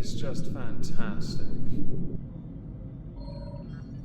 is just fantastic.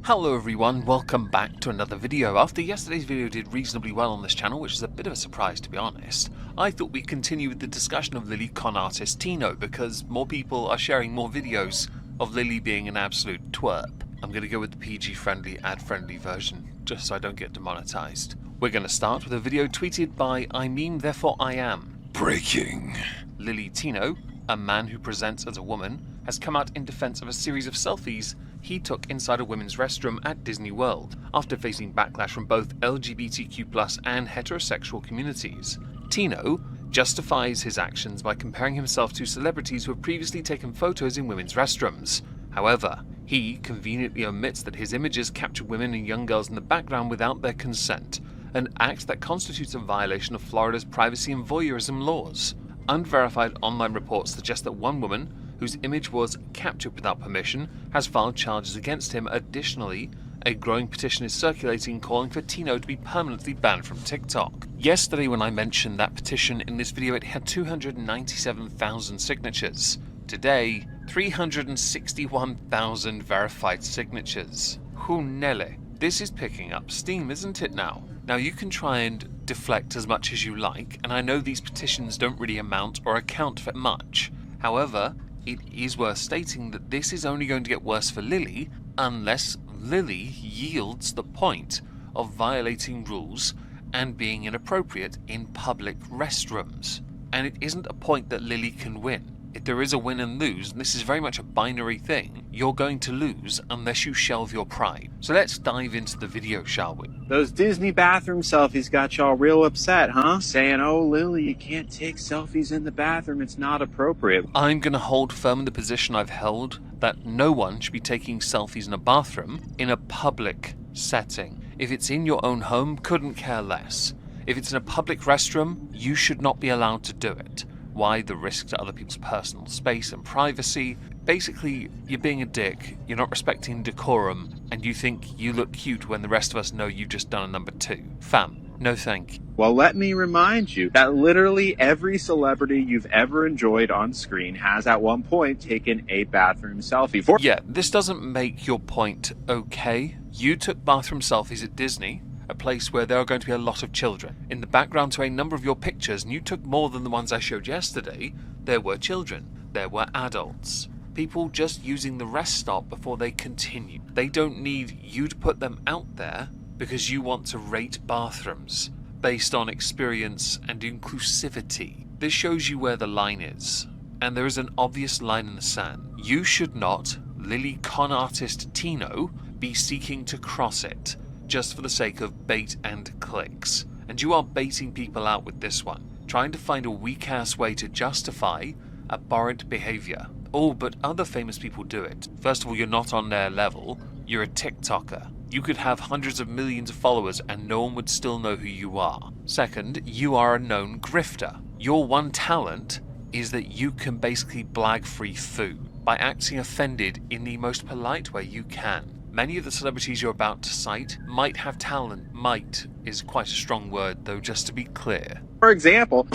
Hello everyone, welcome back to another video. After yesterday's video did reasonably well on this channel, which is a bit of a surprise to be honest, I thought we'd continue with the discussion of Lily con artist Tino, because more people are sharing more videos of Lily being an absolute twerp. I'm going to go with the PG-friendly, ad-friendly version, just so I don't get demonetized. We're going to start with a video tweeted by I Meme Therefore I Am. Breaking. Lily Tino, a man who presents as a woman, has come out in defense of a series of selfies he took inside a women's restroom at Disney World, after facing backlash from both LGBTQ+ and heterosexual communities. Tino justifies his actions by comparing himself to celebrities who have previously taken photos in women's restrooms. However, he conveniently omits that his images capture women and young girls in the background without their consent, an act that constitutes a violation of Florida's privacy and voyeurism laws. Unverified online reports suggest that one woman, whose image was captured without permission, has filed charges against him. Additionally, a growing petition is circulating calling for Tino to be permanently banned from TikTok. Yesterday when I mentioned that petition in this video, it had 297,000 signatures. Today, 361,000 verified signatures. Hunele. This is picking up steam, isn't it now? Now you can try and deflect as much as you like, and I know these petitions don't really amount or account for much. However, it is worth stating that this is only going to get worse for Lily unless Lily yields the point of violating rules and being inappropriate in public restrooms. And it isn't a point that Lily can win. If there is a win and lose, and this is very much a binary thing, you're going to lose unless you shelve your pride. So let's dive into the video, shall we? Those Disney bathroom selfies got y'all real upset, huh? Saying, oh, Lily, you can't take selfies in the bathroom, it's not appropriate. I'm going to hold firm in the position I've held that no one should be taking selfies in a bathroom in a public setting. If it's in your own home, couldn't care less. If it's in a public restroom, you should not be allowed to do it. Why? The risk to other people's personal space and privacy. Basically, you're being a dick, you're not respecting decorum, and you think you look cute when the rest of us know you've just done a number 2. Fam, no thank you. Well, let me remind you that literally every celebrity you've ever enjoyed on screen has at one point taken a bathroom selfie. Yeah, this doesn't make your point okay. You took bathroom selfies at Disney, a place where there are going to be a lot of children. In the background to a number of your pictures, and you took more than the ones I showed yesterday, there were children, there were adults. People just using the rest stop before they continue. They don't need you to put them out there because you want to rate bathrooms based on experience and inclusivity. This shows you where the line is, and there is an obvious line in the sand. You should not, Lily con artist Tino, be seeking to cross it just for the sake of bait and clicks. And you are baiting people out with this one, trying to find a weak-ass way to justify abhorrent behaviour. Oh, but other famous people do it. First of all, you're not on their level, you're a TikToker. You could have hundreds of millions of followers and no one would still know who you are. Second, you are a known grifter. Your one talent is that you can basically blag free food by acting offended in the most polite way you can. Many of the celebrities you're about to cite might have talent. Might is quite a strong word, though, just to be clear. For example,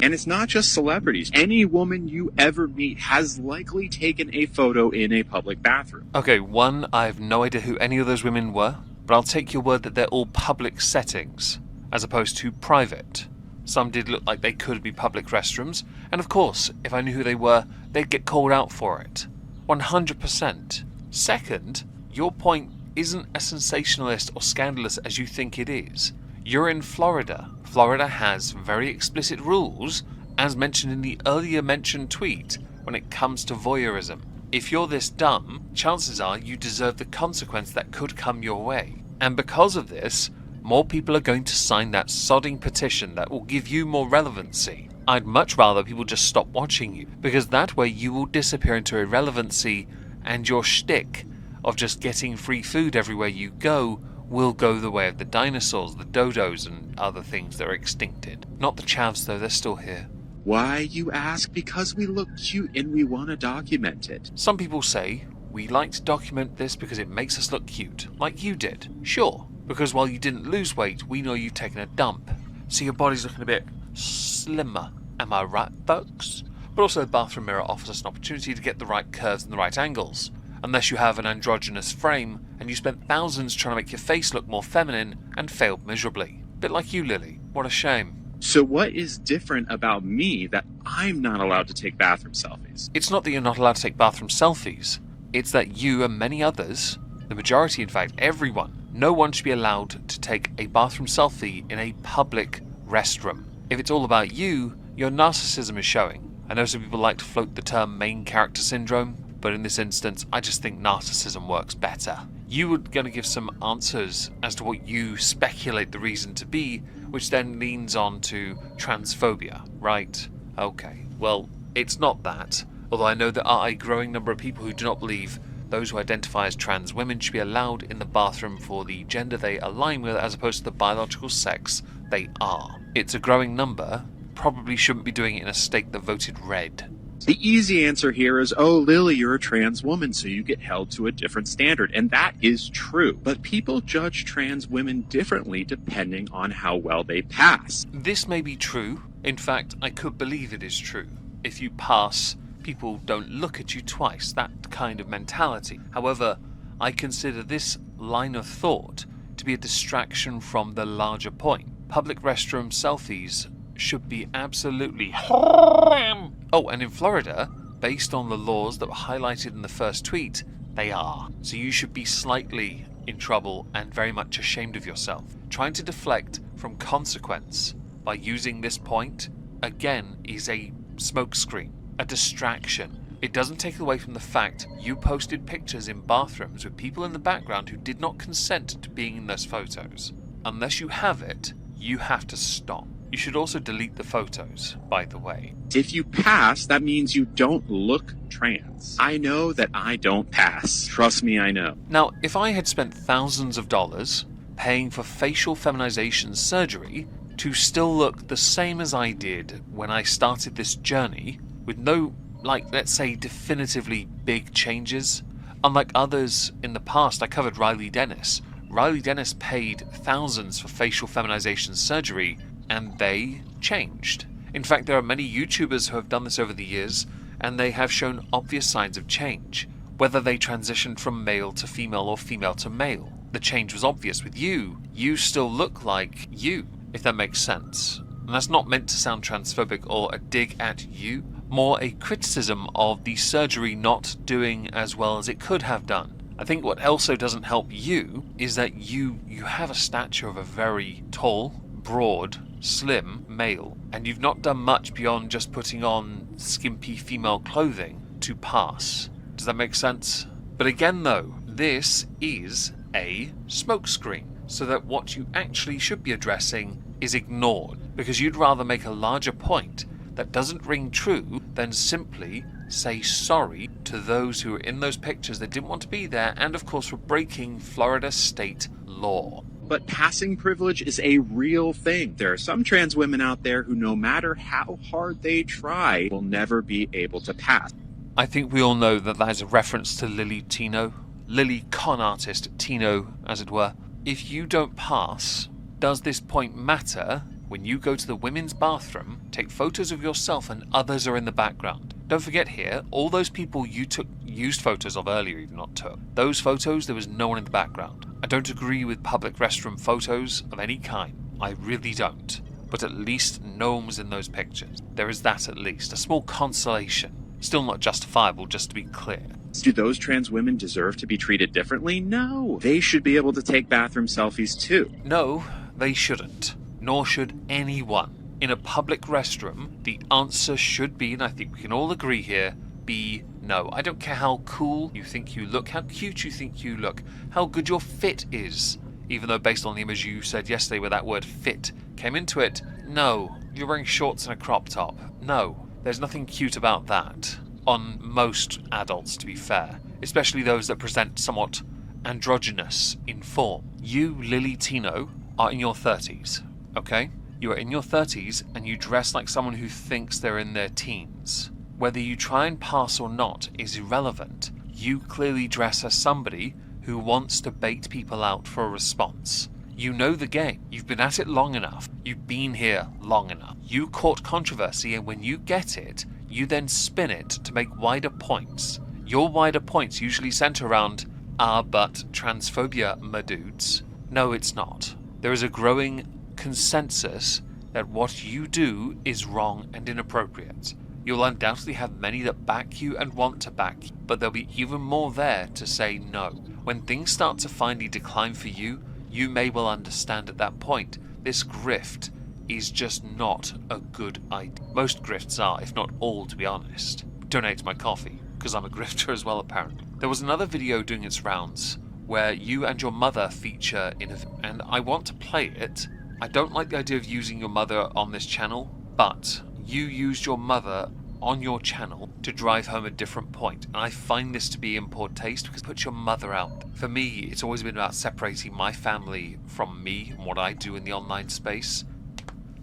and it's not just celebrities. Any woman you ever meet has likely taken a photo in a public bathroom. Okay, one, I have no idea who any of those women were, but I'll take your word that they're all public settings, as opposed to private. Some did look like they could be public restrooms, and of course, if I knew who they were, they'd get called out for it. 100%. Second, your point isn't as sensationalist or scandalous as you think it is. You're in Florida. Florida has very explicit rules, as mentioned in the earlier mentioned tweet, when it comes to voyeurism. If you're this dumb, chances are you deserve the consequence that could come your way. And because of this, more people are going to sign that sodding petition that will give you more relevancy. I'd much rather people just stop watching you, because that way you will disappear into irrelevancy, and your shtick of just getting free food everywhere you go will go the way of the dinosaurs, the dodos, and other things that are extincted. Not the chavs though, they're still here. Why, you ask? Because we look cute and we want to document it. Some people say, we like to document this because it makes us look cute, like you did. Sure, because while you didn't lose weight, we know you've taken a dump, so your body's looking a bit slimmer. Am I right, folks? but also the bathroom mirror offers us an opportunity to get the right curves and the right angles. Unless you have an androgynous frame, and you spent thousands trying to make your face look more feminine and failed miserably. Bit like you, Lily. What a shame. So what is different about me that I'm not allowed to take bathroom selfies? It's not that you're not allowed to take bathroom selfies. It's that you and many others, the majority in fact, everyone, no one should be allowed to take a bathroom selfie in a public restroom. If it's all about you, your narcissism is showing. I know some people like to float the term main character syndrome, but in this instance, I just think narcissism works better. You were going to give some answers as to what you speculate the reason to be, which then leans on to transphobia, right? Okay, well, it's not that, although I know there are a growing number of people who do not believe those who identify as trans women should be allowed in the bathroom for the gender they align with as opposed to the biological sex they are. It's a growing number, probably shouldn't be doing it in a state that voted red. The easy answer here is, oh, Lily, you're a trans woman, so you get held to a different standard. And that is true. But people judge trans women differently depending on how well they pass. This may be true. In fact, I could believe it is true. If you pass, people don't look at you twice, that kind of mentality. However, I consider this line of thought to be a distraction from the larger point. Public restroom selfies should be absolutely haram. Oh, and in Florida, based on the laws that were highlighted in the first tweet, they are. So you should be slightly in trouble and very much ashamed of yourself. Trying to deflect from consequence by using this point, again, is a smokescreen, a distraction. It doesn't take away from the fact you posted pictures in bathrooms with people in the background who did not consent to being in those photos. Unless you have it, you have to stop. You should also delete the photos, by the way. If you pass, that means you don't look trans. I know that I don't pass. Trust me, I know. Now, if I had spent thousands of dollars paying for facial feminization surgery to still look the same as I did when I started this journey, with no, let's say, definitively big changes, unlike others in the past, I covered Riley Dennis. Riley Dennis paid thousands for facial feminization surgery, and they changed. In fact, there are many YouTubers who have done this over the years, and they have shown obvious signs of change. Whether they transitioned from male to female or female to male, the change was obvious. With you, you still look like you, if that makes sense. And that's not meant to sound transphobic or a dig at you, more a criticism of the surgery not doing as well as it could have done. I think what also doesn't help you is that you have a stature of a very tall, broad, slim male, and you've not done much beyond just putting on skimpy female clothing to pass. Does that make sense? But again though, this is a smokescreen, so that what you actually should be addressing is ignored, because you'd rather make a larger point that doesn't ring true than simply say sorry to those who were in those pictures that didn't want to be there and of course were breaking Florida state law. But passing privilege is a real thing. There are some trans women out there who, no matter how hard they try, will never be able to pass. I think we all know that that is a reference to Lily con artist Tino, as it were. If you don't pass, does this point matter when you go to the women's bathroom, take photos of yourself and others are in the background? Don't forget here, all those people you used photos of earlier, even not took. Those photos, there was no one in the background. I don't agree with public restroom photos of any kind. I really don't. But at least no one was in those pictures. There is that at least. A small consolation. Still not justifiable, just to be clear. Do those trans women deserve to be treated differently? No. They should be able to take bathroom selfies too. No, they shouldn't. Nor should anyone. In a public restroom, the answer should be, and I think we can all agree here, be no. I don't care how cool you think you look, how cute you think you look, how good your fit is. Even though based on the image you said yesterday where that word fit came into it, no. You're wearing shorts and a crop top. No. There's nothing cute about that. On most adults, to be fair. Especially those that present somewhat androgynous in form. You, Lily Tino, are in your 30s, okay? You are in your 30s and you dress like someone who thinks they're in their teens. Whether you try and pass or not is irrelevant. You clearly dress as somebody who wants to bait people out for a response. You know the game. You've been at it long enough. You've been here long enough. You caught controversy, and when you get it, You then spin it to make wider points. Your wider points usually center around, but transphobia, my dudes. No, it's not. There is a growing consensus that what you do is wrong and inappropriate. You'll undoubtedly have many that back you and want to back you, but there'll be even more there to say no. When things start to finally decline for you, you may well understand at that point this grift is just not a good idea. Most grifts are, if not all, to be honest. Donate to my coffee, because I'm a grifter as well, apparently. There was another video doing its rounds where you and your mother feature in and I want to play it. I don't like the idea of using your mother on this channel, but you used your mother on your channel to drive home a different point, and I find this to be in poor taste because it puts your mother out. For me, it's always been about separating my family from me and what I do in the online space,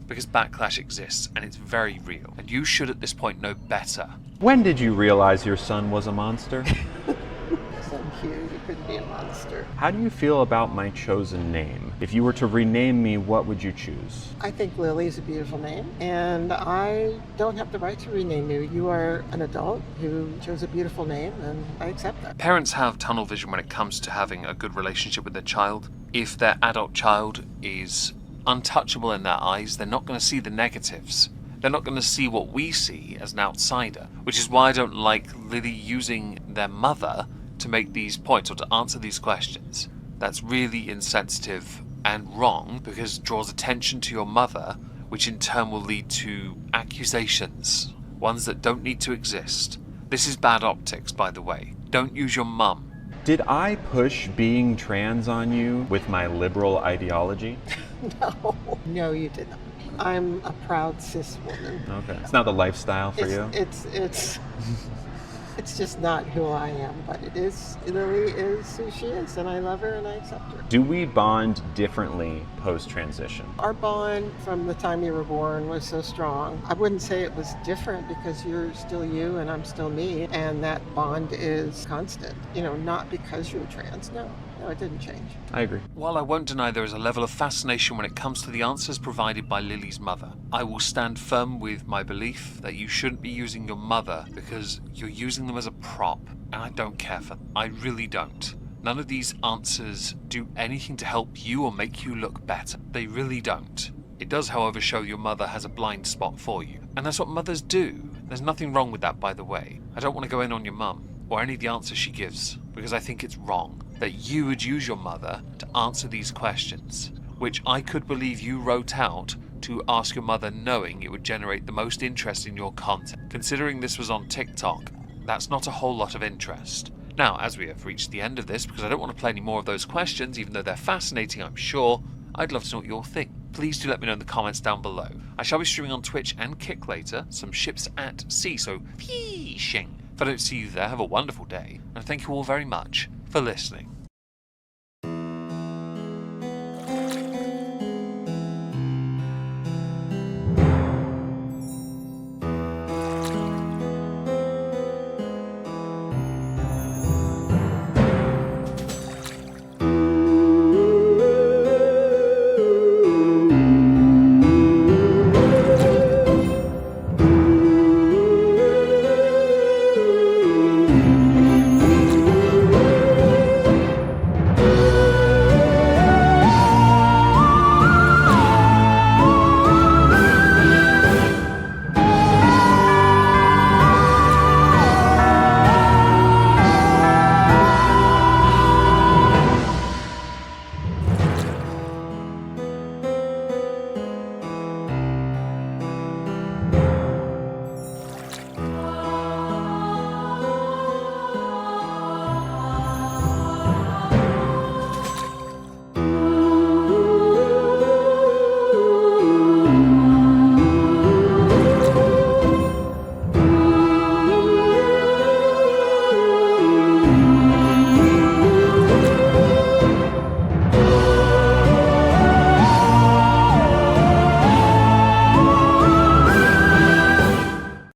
because backlash exists and it's very real, and you should at this point know better. When did you realize your son was a monster? So here, you could be a monster. How do you feel about my chosen name? If you were to rename me, what would you choose? I think Lily is a beautiful name, and I don't have the right to rename you. You are an adult who chose a beautiful name, and I accept that. Parents have tunnel vision when it comes to having a good relationship with their child. If their adult child is untouchable in their eyes, they're not going to see the negatives. They're not going to see what we see as an outsider, which is why I don't like Lily using their mother to make these points or to answer these questions. That's really insensitive and wrong because it draws attention to your mother, which in turn will lead to accusations, ones that don't need to exist. This is bad optics, by the way. Don't use your mum. Did I push being trans on you with my liberal ideology? No, you didn't. I'm a proud cis woman. Okay. It's not the lifestyle for you? It's just not who I am, but it is. Lily is who she is, and I love her and I accept her. Do we bond differently post-transition? Our bond from the time you were born was so strong. I wouldn't say it was different because you're still you and I'm still me, and that bond is constant. You know, not because you're trans. No, it didn't change. I agree. While I won't deny there is a level of fascination when it comes to the answers provided by Lily's mother, I will stand firm with my belief that you shouldn't be using your mother because you're using them as a prop, and I don't care for them. I really don't. None of these answers do anything to help you or make you look better. They really don't. It does, however, show your mother has a blind spot for you, and that's what mothers do. There's nothing wrong with that, by the way. I don't want to go in on your mum or any of the answers she gives, because I think it's wrong that you would use your mother to answer these questions, which I could believe you wrote out to ask your mother knowing it would generate the most interest in your content. Considering this was on TikTok, that's not a whole lot of interest. Now, as we have reached the end of this, because I don't want to play any more of those questions, even though they're fascinating, I'm sure, I'd love to know what you'll think. Please do let me know in the comments down below. I shall be streaming on Twitch and Kick later, some ships at sea, so fishing. If I don't see you there, have a wonderful day, and thank you all very much for listening.